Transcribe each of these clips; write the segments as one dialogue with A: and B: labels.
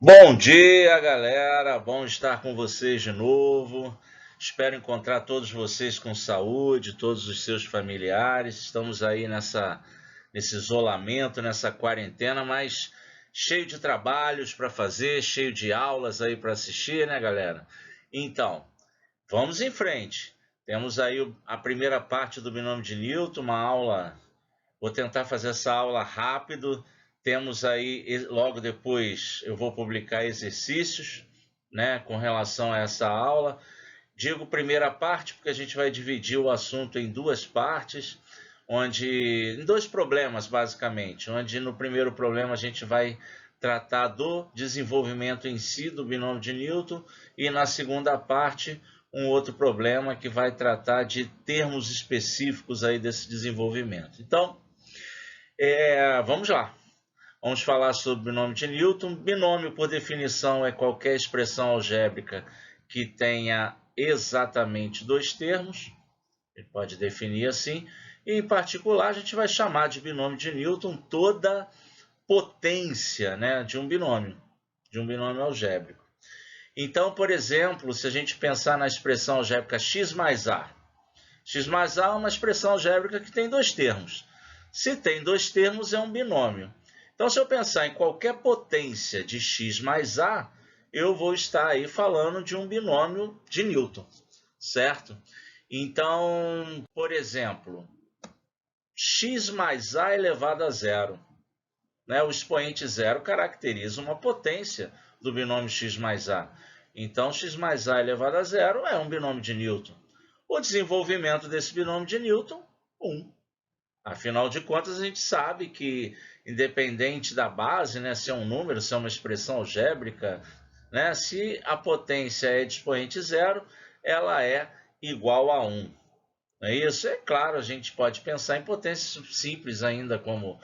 A: Bom dia, galera. Bom estar com vocês de novo. Espero encontrar todos vocês com saúde, todos os seus familiares. Estamos aí nesse isolamento, nessa quarentena, mas cheio de trabalhos para fazer, cheio de aulas aí para assistir, né, galera? Então, vamos em frente. Temos aí a primeira parte do binômio de Newton, uma aula. Vou tentar fazer essa aula rápido. Temos aí, logo depois, eu vou publicar exercícios, né, com relação a essa aula. Digo primeira parte porque a gente vai dividir o assunto em duas partes, em dois problemas, basicamente. Onde no primeiro problema a gente vai tratar do desenvolvimento em si do binômio de Newton e na segunda parte um outro problema que vai tratar de termos específicos aí desse desenvolvimento. Então, vamos lá. Vamos falar sobre o binômio de Newton. Binômio, por definição, é qualquer expressão algébrica que tenha exatamente dois termos. Ele pode definir assim. E, em particular, a gente vai chamar de binômio de Newton toda potência, né, de um binômio algébrico. Então, por exemplo, se a gente pensar na expressão algébrica x mais a é uma expressão algébrica que tem dois termos. Se tem dois termos, é um binômio. Então, se eu pensar em qualquer potência de x mais a, eu vou estar aí falando de um binômio de Newton, certo? Então, por exemplo, x mais a elevado a zero. Né? O expoente zero caracteriza uma potência do binômio x mais a. Então, x mais a elevado a zero é um binômio de Newton. O desenvolvimento desse binômio de Newton, 1. Afinal de contas, a gente sabe que, independente da base, né, se é um número, se é uma expressão algébrica, né, se a potência é de expoente zero, ela é igual a 1. Não é isso? É claro, a gente pode pensar em potências simples ainda, como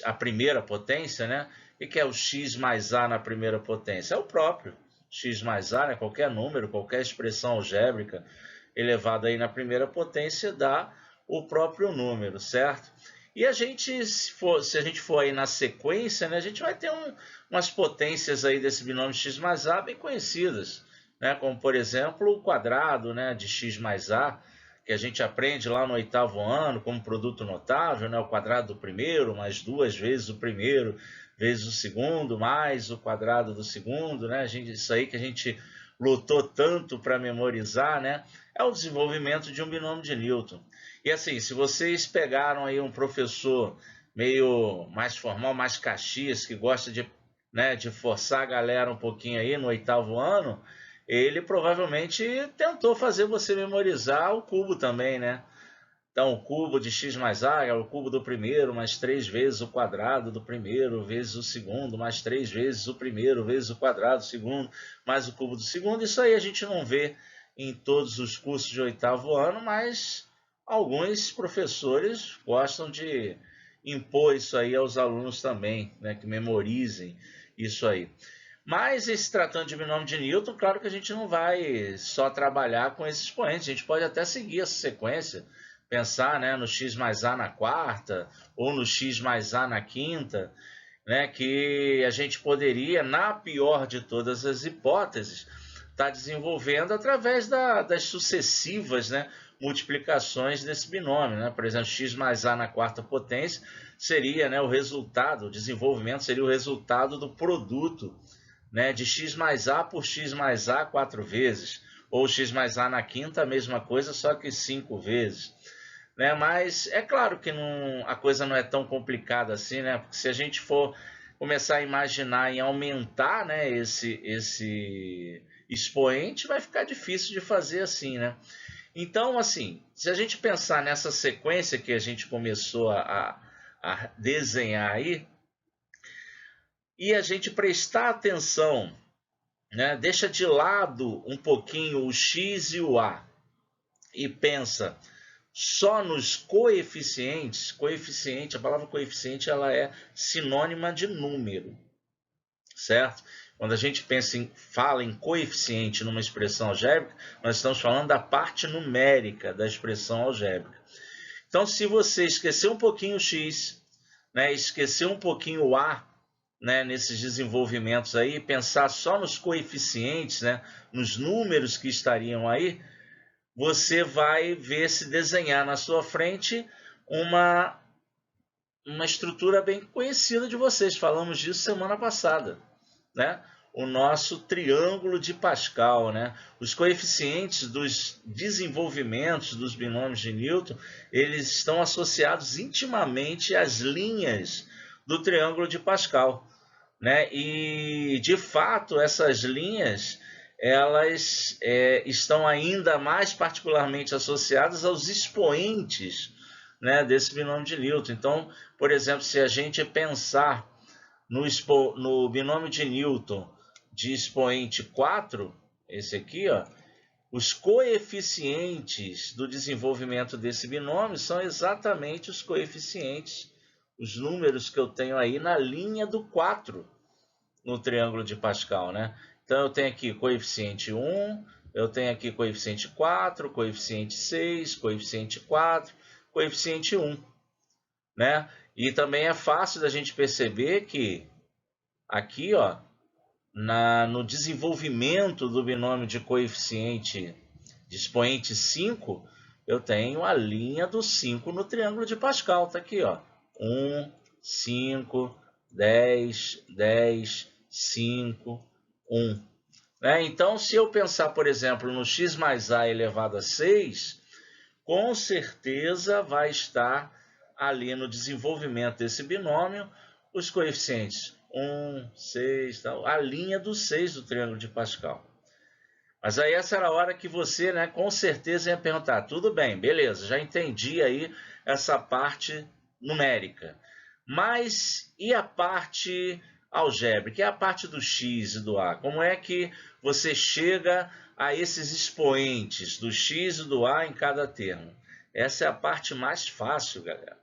A: a primeira potência, né? E que é o x mais a na primeira potência? É o próprio x mais a, né? Qualquer número, qualquer expressão algébrica elevada aí na primeira potência dá o próprio número, certo? E a gente, se a gente for aí na sequência, né, a gente vai ter umas potências aí desse binômio x mais a bem conhecidas, né, como, por exemplo, o quadrado, né, de x mais a, que a gente aprende lá no oitavo ano como produto notável, né, o quadrado do primeiro mais duas vezes o primeiro vezes o segundo mais o quadrado do segundo, né, isso aí que a gente lutou tanto para memorizar, né, é o desenvolvimento de um binômio de Newton. E assim, se vocês pegaram aí um professor meio mais formal, mais Caxias, que gosta de, né, de forçar a galera um pouquinho aí no oitavo ano, ele provavelmente tentou fazer você memorizar o cubo também, né? Então, o cubo de x mais a é o cubo do primeiro, mais 3 vezes o quadrado do primeiro, vezes o segundo, mais 3 vezes o primeiro, vezes o quadrado do segundo, mais o cubo do segundo. Isso aí a gente não vê em todos os cursos de oitavo ano, mas alguns professores gostam de impor isso aí aos alunos também, né, que memorizem isso aí. Mas, se tratando de binômio de Newton, claro que a gente não vai só trabalhar com esses expoentes, a gente pode até seguir essa sequência, pensar, né, no x mais a na quarta, ou no x mais a na quinta, né, que a gente poderia, na pior de todas as hipóteses, estar desenvolvendo através das sucessivas, né, multiplicações desse binômio. Né? Por exemplo, x mais a na quarta potência seria, né, o resultado, o desenvolvimento seria o resultado do produto, né, de x mais a por x mais a 4 vezes, ou x mais a na quinta, a mesma coisa, só que 5 vezes. Né? Mas é claro que a coisa não é tão complicada assim, né? Porque se a gente for começar a imaginar em aumentar, né, esse expoente, vai ficar difícil de fazer assim, né? Então, assim, se a gente pensar nessa sequência que a gente começou a desenhar aí, e a gente prestar atenção, né, deixa de lado um pouquinho o x e o a, e pensa só nos coeficientes. Coeficiente, a palavra coeficiente, ela é sinônima de número, certo? Quando a gente fala em coeficiente numa expressão algébrica, nós estamos falando da parte numérica da expressão algébrica. Então, se você esquecer um pouquinho o x, né, esquecer um pouquinho o a, né, nesses desenvolvimentos aí, pensar só nos coeficientes, né, nos números que estariam aí, você vai ver se desenhar na sua frente uma estrutura bem conhecida de vocês. Falamos disso semana passada, né? O nosso triângulo de Pascal, né? Os coeficientes dos desenvolvimentos dos binômios de Newton, eles estão associados intimamente às linhas do triângulo de Pascal, né? E de fato essas linhas elas estão ainda mais particularmente associadas aos expoentes, né, desse binômio de Newton. Então, por exemplo, se a gente pensar no binômio de Newton de expoente 4, esse aqui, ó, os coeficientes do desenvolvimento desse binômio são exatamente os coeficientes, os números que eu tenho aí na linha do 4 no triângulo de Pascal, né? Então, eu tenho aqui coeficiente 1, eu tenho aqui coeficiente 4, coeficiente 6, coeficiente 4, coeficiente 1, né? E também é fácil da gente perceber que aqui, ó, no desenvolvimento do binômio de coeficiente de expoente 5, eu tenho a linha do 5 no triângulo de Pascal. Tá aqui, ó. 1, 5, 10, 10, 5, 1. Né? Então, se eu pensar, por exemplo, no x mais a elevado a 6, com certeza vai estar ali no desenvolvimento desse binômio os coeficientes 1, 6, tal, a linha do 6 do triângulo de Pascal. Mas aí essa era a hora que você, né, com certeza ia perguntar, tudo bem, beleza, já entendi aí essa parte numérica. Mas e a parte algébrica, e a parte do x e do a? Como é que você chega a esses expoentes do x e do a em cada termo? Essa é a parte mais fácil, galera.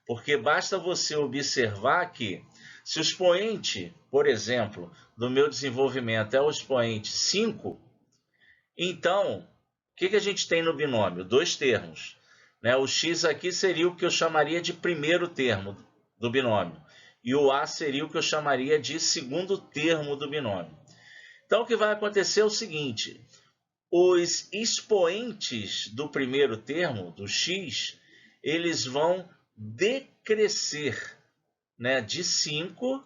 A: Porque basta você observar que se o expoente, por exemplo, do meu desenvolvimento é o expoente 5, então, o que a gente tem no binômio? Dois termos, né? O x aqui seria o que eu chamaria de primeiro termo do binômio, e o a seria o que eu chamaria de segundo termo do binômio. Então, o que vai acontecer é o seguinte, os expoentes do primeiro termo, do x, eles vão decrescer, né, de 5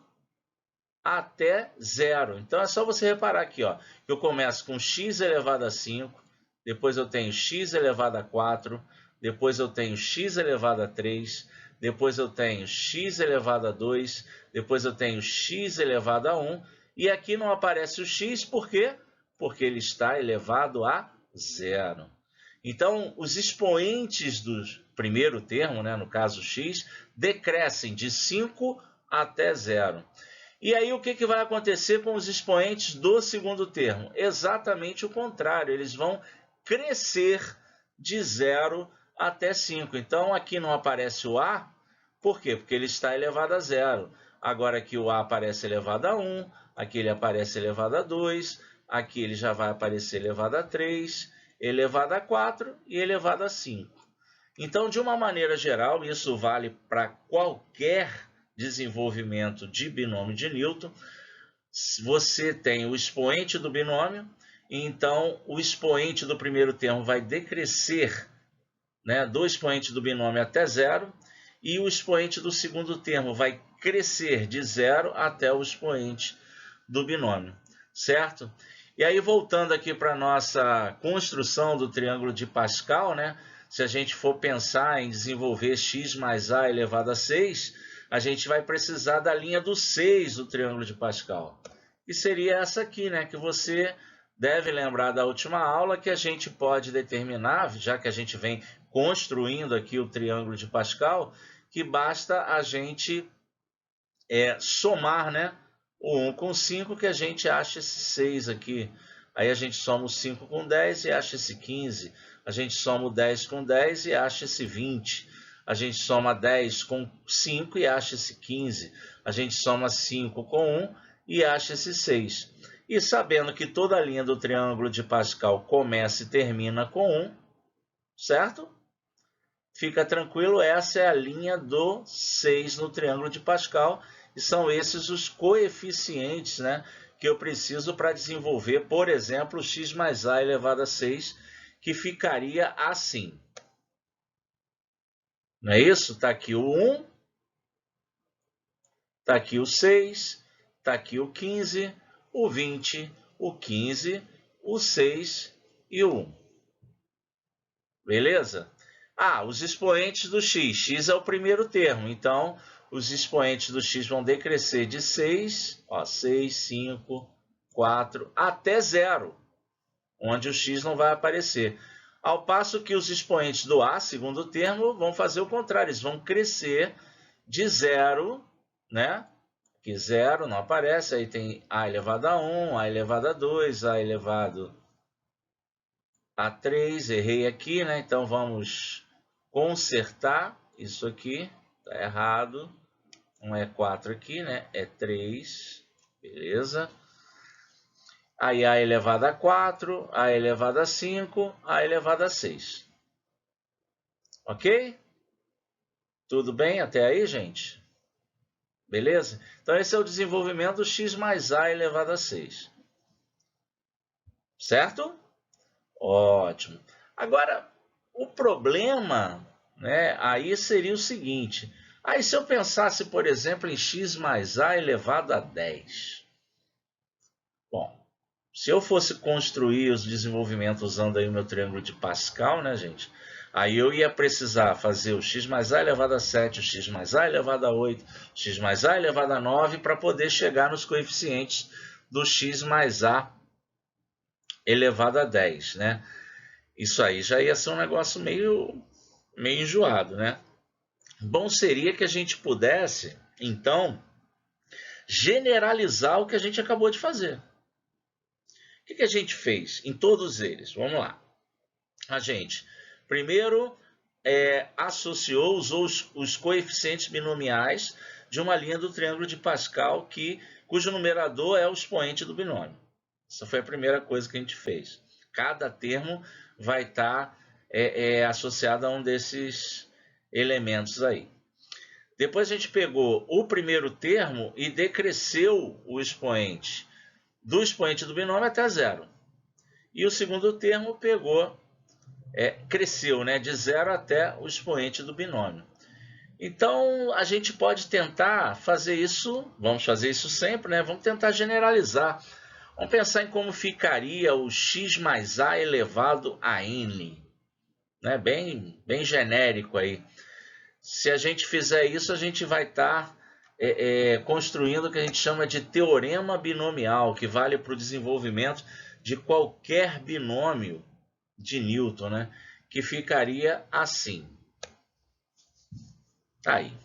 A: até 0. Então, é só você reparar aqui, ó, que eu começo com x elevado a 5, depois eu tenho x elevado a 4, depois eu tenho x elevado a 3, depois eu tenho x elevado a 2, depois eu tenho x elevado a 1, e aqui não aparece o x, por quê? Porque ele está elevado a 0. Então, os expoentes do primeiro termo, né, no caso x, decrescem de 5 até 0. E aí o que vai acontecer com os expoentes do segundo termo? Exatamente o contrário, eles vão crescer de 0 até 5. Então aqui não aparece o a, por quê? Porque ele está elevado a 0. Agora aqui o a aparece elevado a 1, aqui ele aparece elevado a 2, aqui ele já vai aparecer elevado a 3, elevado a 4 e elevado a 5. Então, de uma maneira geral, isso vale para qualquer desenvolvimento de binômio de Newton. Você tem o expoente do binômio, então o expoente do primeiro termo vai decrescer, né, do expoente do binômio até 0, e o expoente do segundo termo vai crescer de 0 até o expoente do binômio, certo? E aí, voltando aqui para a nossa construção do triângulo de Pascal, né, se a gente for pensar em desenvolver x mais a elevado a 6, a gente vai precisar da linha do 6 do triângulo de Pascal. E seria essa aqui, né, que você deve lembrar da última aula, que a gente pode determinar, já que a gente vem construindo aqui o triângulo de Pascal, que basta a gente somar, né, o 1 com 5, que a gente acha esse 6 aqui. Aí a gente soma o 5 com 10 e acha esse 15. A gente soma o 10 com 10 e acha esse 20. A gente soma 10 com 5 e acha esse 15. A gente soma 5 com 1 e acha esse 6. E sabendo que toda a linha do triângulo de Pascal começa e termina com 1, certo? Fica tranquilo, essa é a linha do 6 no triângulo de Pascal. e são esses os coeficientes, né, que eu preciso para desenvolver, por exemplo, o x mais a elevado a 6, que ficaria assim. Não é isso? Está aqui o 1, está aqui o 6, está aqui o 15, o 20, o 15, o 6 e o 1. Beleza? Ah, os expoentes do x. X é o primeiro termo, então os expoentes do x vão decrescer de 6, ó, 6, 5, 4, até 0, onde o x não vai aparecer. Ao passo que os expoentes do a, segundo termo, vão fazer o contrário, eles vão crescer de 0, né? Que 0 não aparece, aí tem a elevado a 1, a elevado a 2, a elevado a 3, errei aqui, né? Então vamos consertar isso aqui, tá errado. Não é 4 aqui, né? É 3, beleza? Aí a elevado a 4, a elevado a 5, a elevado a 6. Ok? Tudo bem até aí, gente? Beleza? Então esse é o desenvolvimento do x mais a elevado a 6. Certo? Ótimo. Agora, o problema, né, aí seria o seguinte. Aí se eu pensasse, por exemplo, em x mais a elevado a 10. Bom, se eu fosse construir os desenvolvimentos usando aí o meu triângulo de Pascal, né, gente? Aí eu ia precisar fazer o x mais a elevado a 7, o x mais a elevado a 8, o x mais a elevado a 9, para poder chegar nos coeficientes do x mais a elevado a 10, né? Isso aí já ia ser um negócio meio enjoado, né? Bom seria que a gente pudesse, então, generalizar o que a gente acabou de fazer. O que a gente fez em todos eles? Vamos lá. A gente, primeiro, associou, usou os coeficientes binomiais de uma linha do triângulo de Pascal, cujo numerador é o expoente do binômio. Essa foi a primeira coisa que a gente fez. Cada termo vai estar associado a um desses elementos aí. Depois a gente pegou o primeiro termo e decresceu o expoente do expoente do binômio até 0. E o segundo termo cresceu, né, de 0 até o expoente do binômio. Então, a gente pode tentar fazer isso, vamos fazer isso sempre, né? Vamos tentar generalizar. Vamos pensar em como ficaria o x mais a elevado a n, né? Bem genérico aí. Se a gente fizer isso, a gente vai estar construindo o que a gente chama de teorema binomial, que vale para o desenvolvimento de qualquer binômio de Newton, né? Que ficaria assim. Aí.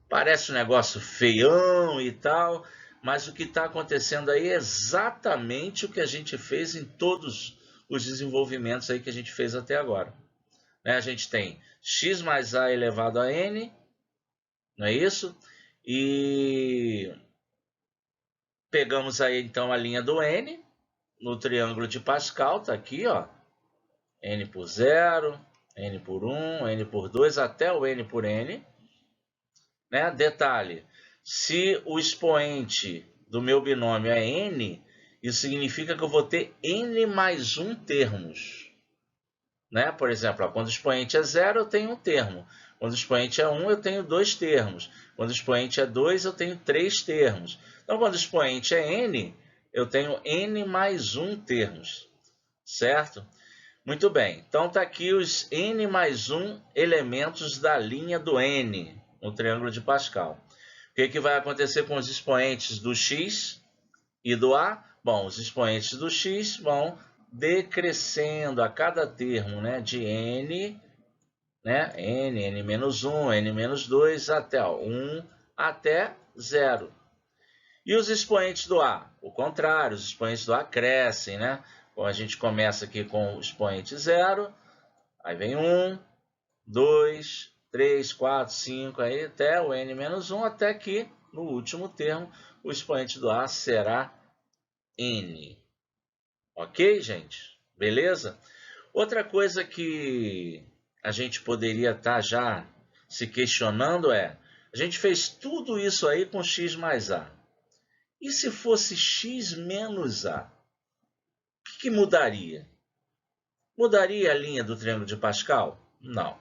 A: Parece um negócio feião e tal, mas o que está acontecendo aí é exatamente o que a gente fez em todos os desenvolvimentos aí que a gente fez até agora. Né? A gente tem x mais a elevado a n, não é isso? E pegamos aí então a linha do n no triângulo de Pascal, tá aqui, ó. N por 0, n por 1, n por 2, até o n por n. Né? Detalhe, se o expoente do meu binômio é n, isso significa que eu vou ter n mais 1 termos. Né? Por exemplo, quando o expoente é 0, eu tenho um termo. Quando o expoente é 1, eu tenho 2 termos. Quando o expoente é 2, eu tenho 3 termos. Então, quando o expoente é n, eu tenho n mais 1 termos. Certo? Muito bem. Então, está aqui os n mais 1 elementos da linha do n no triângulo de Pascal. O que vai acontecer com os expoentes do x e do a? Bom, os expoentes do x vão decrescendo a cada termo, né, de n, né, n menos 1, n menos 2, até 1 até 0. E os expoentes do a? O contrário, os expoentes do a crescem, né? Bom, a gente começa aqui com o expoente 0, aí vem 1, 2, 3, 4, 5, aí até o n menos 1, até que no último termo o expoente do a será n. Ok, gente? Beleza? Outra coisa que a gente poderia estar já se questionando é, A gente fez tudo isso aí com x mais a. E se fosse x menos a? O que mudaria? Mudaria a linha do triângulo de Pascal? Não.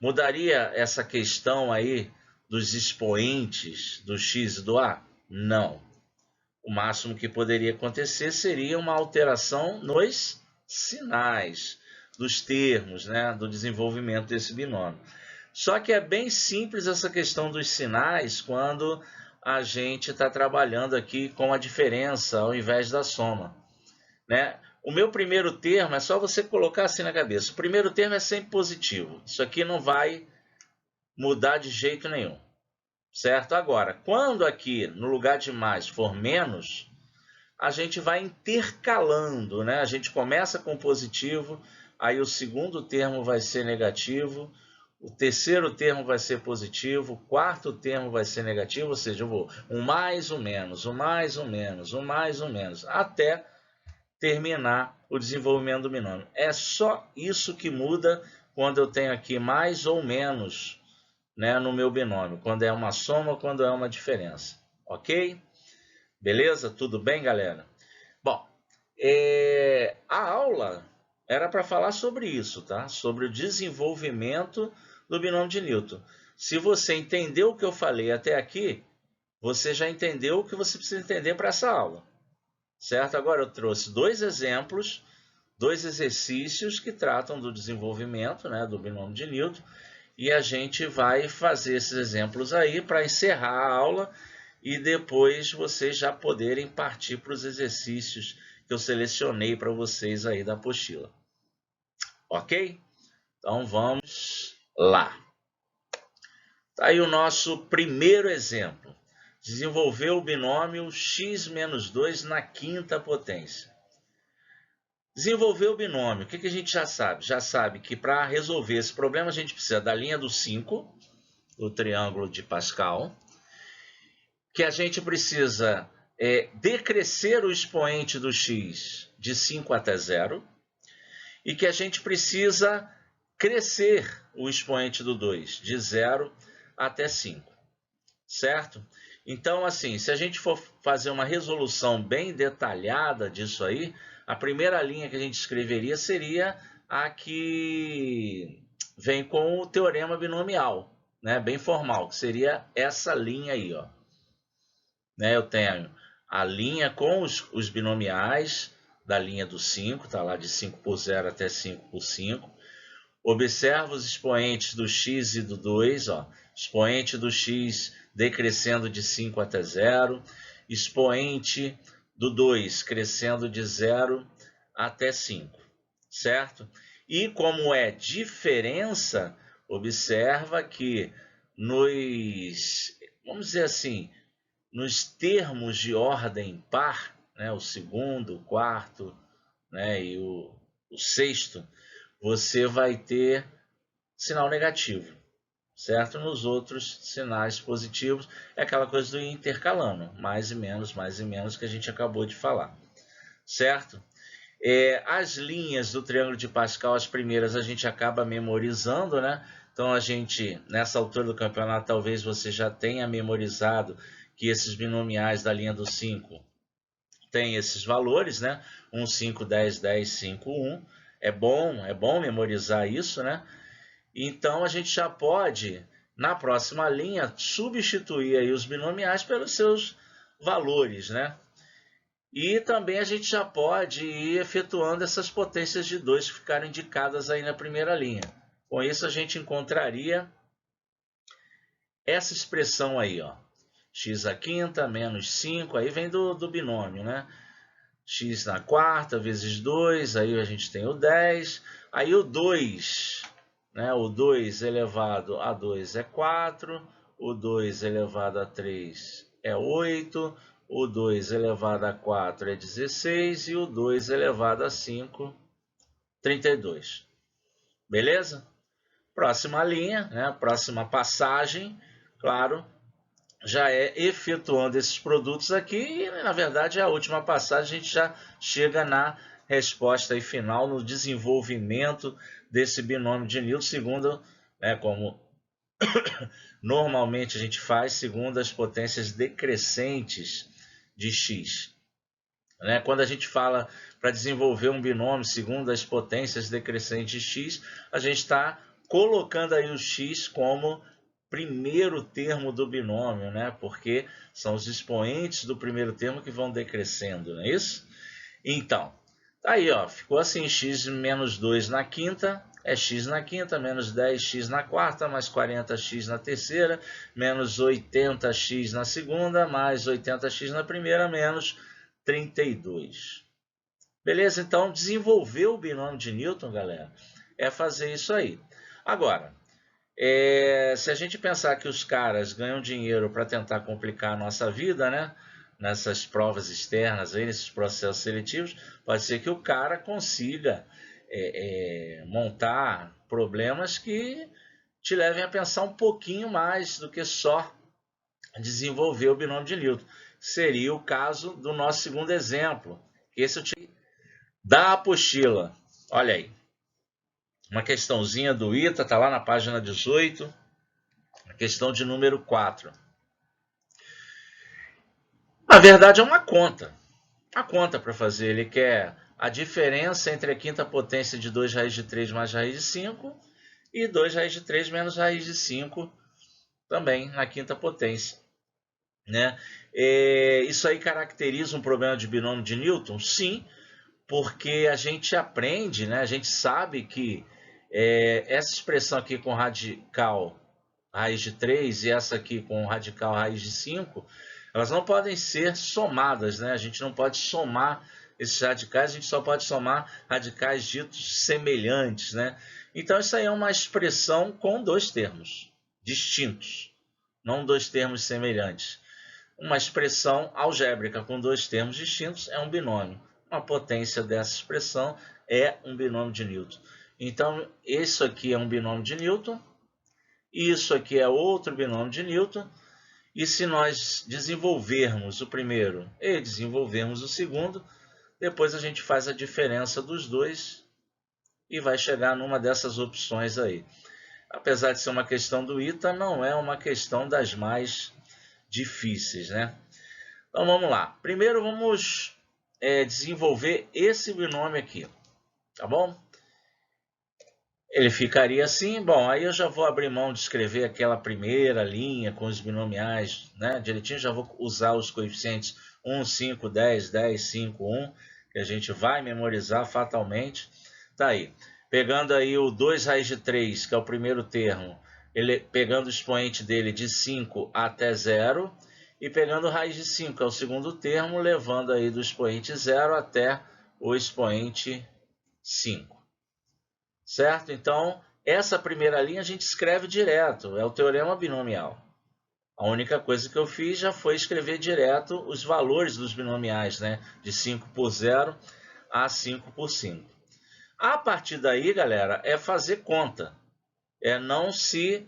A: Mudaria essa questão aí dos expoentes do x e do a? Não. O máximo que poderia acontecer seria uma alteração nos sinais dos termos, né, do desenvolvimento desse binômio. Só que é bem simples essa questão dos sinais quando a gente está trabalhando aqui com a diferença ao invés da soma, né? O meu primeiro termo é só você colocar assim na cabeça. O primeiro termo é sempre positivo. Isso aqui não vai mudar de jeito nenhum, certo? Agora, quando aqui no lugar de mais for menos, a gente vai intercalando, né? A gente começa com positivo, aí o segundo termo vai ser negativo, o terceiro termo vai ser positivo, o quarto termo vai ser negativo, ou seja, eu vou um mais, um menos, um mais, um menos, um mais, um menos, até terminar o desenvolvimento do binômio. É só isso que muda quando eu tenho aqui mais ou menos, né, no meu binômio, quando é uma soma ou quando é uma diferença, ok? Beleza? Tudo bem, galera? Bom, a aula era para falar sobre isso, tá? Sobre o desenvolvimento do binômio de Newton. Se você entendeu o que eu falei até aqui, você já entendeu o que você precisa entender para essa aula, certo? Agora eu trouxe dois exemplos, dois exercícios que tratam do desenvolvimento, né, do binômio de Newton, e a gente vai fazer esses exemplos aí para encerrar a aula e depois vocês já poderem partir para os exercícios que eu selecionei para vocês aí da apostila. Ok? Então vamos lá. Tá aí o nosso primeiro exemplo. Desenvolver o binômio x menos 2 na quinta potência. Desenvolver o binômio, o que a gente já sabe? Já sabe que para resolver esse problema a gente precisa da linha do 5, do triângulo de Pascal, que a gente precisa decrescer o expoente do x de 5 até 0 e que a gente precisa crescer o expoente do 2 de 0 até 5, certo? Então, assim, se a gente for fazer uma resolução bem detalhada disso aí, a primeira linha que a gente escreveria seria a que vem com o teorema binomial, né? Bem formal, que seria essa linha aí, ó. Né? Eu tenho a linha com os binomiais da linha do 5, tá lá de 5 por 0 até 5 por 5. Observa os expoentes do x e do 2, ó. Expoente do x decrescendo de 5 até 0, expoente do 2 crescendo de 0 até 5, certo? E como é diferença, observa que vamos dizer assim, nos termos de ordem par, né, o segundo, o quarto, né, e o sexto, você vai ter sinal negativo, certo? Nos outros, sinais positivos, é aquela coisa do intercalando, mais e menos que a gente acabou de falar, certo? As linhas do triângulo de Pascal, as primeiras, a gente acaba memorizando, né? Então, a gente, nessa altura do campeonato, talvez você já tenha memorizado que esses binomiais da linha do 5 têm esses valores, né? 1, 5, 10, 10, 5, 1. É bom memorizar isso, né? Então, a gente já pode, na próxima linha, substituir aí os binomiais pelos seus valores, né? E também a gente já pode ir efetuando essas potências de 2 que ficaram indicadas aí na primeira linha. Com isso, a gente encontraria essa expressão aí, ó. X à quinta menos 5, aí vem do binômio, né? X na quarta vezes 2, aí a gente tem o 10. Aí o 2, né? O 2 elevado a 2 é 4, o 2 elevado a 3 é 8, o 2 elevado a 4 é 16 e o 2 elevado a 5, 32. Beleza? Próxima linha, né? Próxima passagem, claro, já é efetuando esses produtos aqui e, na verdade, a última passagem a gente já chega na resposta aí final, no desenvolvimento desse binômio de Newton, segundo, né, como normalmente a gente faz segundo as potências decrescentes de x. Né? Quando a gente fala para desenvolver um binômio segundo as potências decrescentes de x, a gente está colocando aí o x como primeiro termo do binômio, né? Porque são os expoentes do primeiro termo que vão decrescendo, não é isso? Então, tá aí, ó, ficou assim, x menos 2 na quinta é x na quinta, menos 10x na quarta, mais 40x na terceira, menos 80x na segunda, mais 80x na primeira, menos 32. Beleza? Então, desenvolver o binômio de Newton, galera, é fazer isso aí. Agora, se a gente pensar que os caras ganham dinheiro para tentar complicar a nossa vida, né? Nessas provas externas, aí, nesses processos seletivos, pode ser que o cara consiga montar problemas que te levem a pensar um pouquinho mais do que só desenvolver o binômio de Newton. Seria o caso do nosso segundo exemplo. Esse eu tirei da apostila. Olha aí. Uma questãozinha do ITA, está lá na página 18. A questão de número 4. Na verdade é uma conta. A conta para fazer. Ele quer a diferença entre a quinta potência de 2 raiz de 3 mais raiz de 5 e 2 raiz de 3 menos raiz de 5 também na quinta potência. Né? Isso aí caracteriza um problema de binômio de Newton? Sim, porque a gente aprende, né? A gente sabe que essa expressão aqui com radical raiz de 3 e essa aqui com radical raiz de 5, elas não podem ser somadas, né? A gente não pode somar esses radicais, a gente só pode somar radicais ditos semelhantes, né? Então isso aí é uma expressão com dois termos distintos, não dois termos semelhantes. Uma expressão algébrica com dois termos distintos é um binômio. Uma potência dessa expressão é um binômio de Newton. Então, isso aqui é um binômio de Newton, isso aqui é outro binômio de Newton, e se nós desenvolvermos o primeiro e desenvolvermos o segundo, depois a gente faz a diferença dos dois e vai chegar numa dessas opções aí. Apesar de ser uma questão do ITA, não é uma questão das mais difíceis, né? Então vamos lá. Primeiro vamos desenvolver esse binômio aqui, tá bom? Ele ficaria assim. Bom, aí eu já vou abrir mão de escrever aquela primeira linha com os binomiais, né? Direitinho, já vou usar os coeficientes 1, 5, 10, 10, 5, 1, que a gente vai memorizar fatalmente. Tá aí. Pegando aí o 2 raiz de 3, que é o primeiro termo, ele pegando o expoente dele de 5 até 0, e pegando raiz de 5, que é o segundo termo, levando aí do expoente 0 até o expoente 5. Certo? Então, essa primeira linha a gente escreve direto, é o teorema binomial. A única coisa que eu fiz já foi escrever direto os valores dos binomiais, né? De 5 por 0 a 5 por 5. A partir daí, galera, é fazer conta. É não se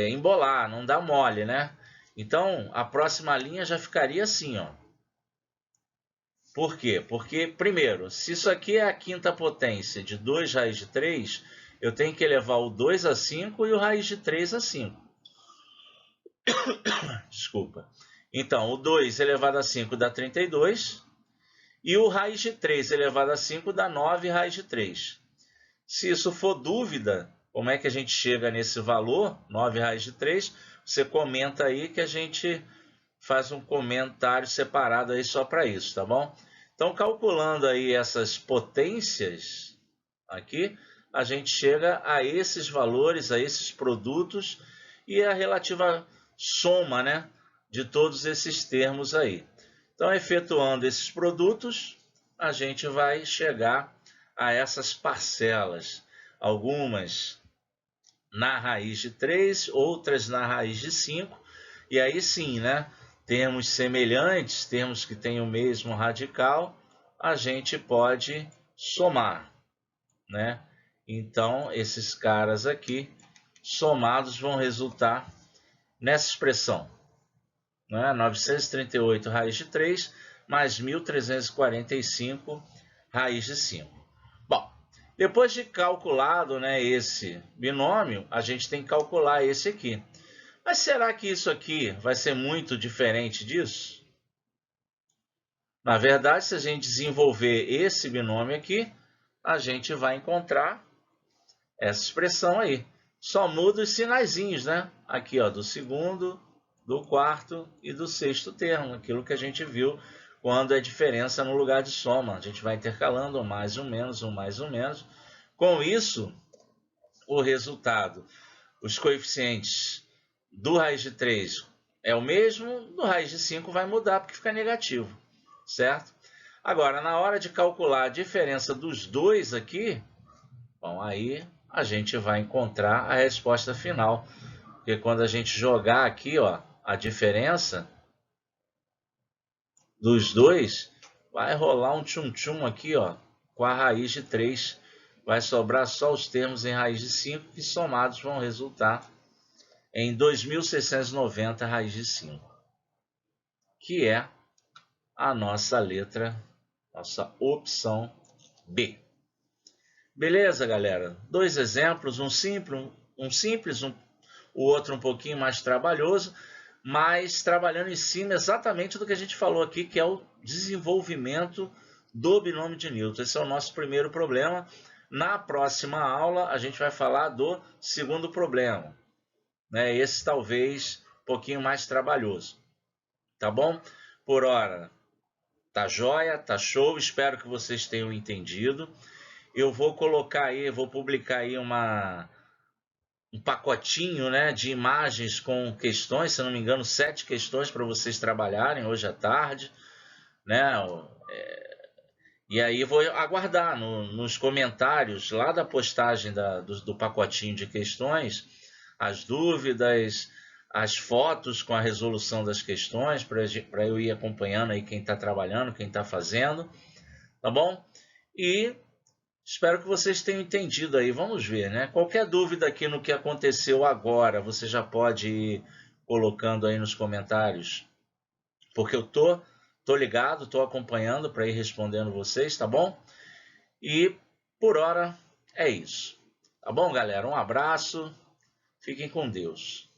A: embolar, não dar mole, né? Então, a próxima linha já ficaria assim, ó. Por quê? Porque, primeiro, se isso aqui é a quinta potência de 2 raiz de 3, eu tenho que elevar o 2 a 5 e o raiz de 3 a 5. Desculpa. Então, o 2 elevado a 5 dá 32, e o raiz de 3 elevado a 5 dá 9 raiz de 3. Se isso for dúvida, como é que a gente chega nesse valor, 9 raiz de 3, você comenta aí que a gente faz um comentário separado aí só para isso, tá bom? Então, calculando aí essas potências aqui, a gente chega a esses valores, a esses produtos e a relativa soma, né, de todos esses termos aí. Então, efetuando esses produtos, a gente vai chegar a essas parcelas. Algumas na raiz de 3, outras na raiz de 5, e aí sim, né? Termos semelhantes, termos que têm o mesmo radical, a gente pode somar, né? Então, esses caras aqui, somados, vão resultar nessa expressão, né? 938 raiz de 3 mais 1.345 raiz de 5. Bom, Depois de calculado, né, esse binômio, a gente tem que calcular esse aqui. Mas será que isso aqui vai ser muito diferente disso? Na verdade, se a gente desenvolver esse binômio aqui, a gente vai encontrar essa expressão aí. Só muda os sinaizinhos, né? Aqui, ó, do segundo, do quarto e do sexto termo. Aquilo que a gente viu quando é diferença no lugar de soma. A gente vai intercalando um mais, um menos, um mais, um menos. Com isso, o resultado, os coeficientes do raiz de 3 é o mesmo, do raiz de 5 vai mudar porque fica negativo, certo? Agora, na hora de calcular a diferença dos dois aqui, bom, aí a gente vai encontrar a resposta final. Porque quando a gente jogar aqui, ó, a diferença dos dois, vai rolar um tchum-tchum aqui, ó, com a raiz de 3. Vai sobrar só os termos em raiz de 5, que somados vão resultar em 2.690 raiz de 5, que é a nossa letra, nossa opção B. Beleza, galera? Dois exemplos, um simples, o outro um pouquinho mais trabalhoso, mas trabalhando em cima exatamente do que a gente falou aqui, que é o desenvolvimento do binômio de Newton. Esse é o nosso primeiro problema. Na próxima aula, a gente vai falar do segundo problema, né? Esse talvez um pouquinho mais trabalhoso, tá bom? Por hora, tá joia, tá show, espero que vocês tenham entendido. Eu vou colocar aí, vou publicar aí um pacotinho, né, de imagens com questões, se não me engano, 7 questões para vocês trabalharem hoje à tarde, né? E aí vou aguardar nos comentários lá da postagem do pacotinho de questões, as dúvidas, as fotos com a resolução das questões, para eu ir acompanhando aí quem está trabalhando, quem está fazendo, tá bom? E espero que vocês tenham entendido aí. Vamos ver, né? Qualquer dúvida aqui no que aconteceu agora, você já pode ir colocando aí nos comentários, porque eu tô ligado, tô acompanhando para ir respondendo vocês, tá bom? E por hora é isso. Tá bom, galera? Um abraço. Fiquem com Deus.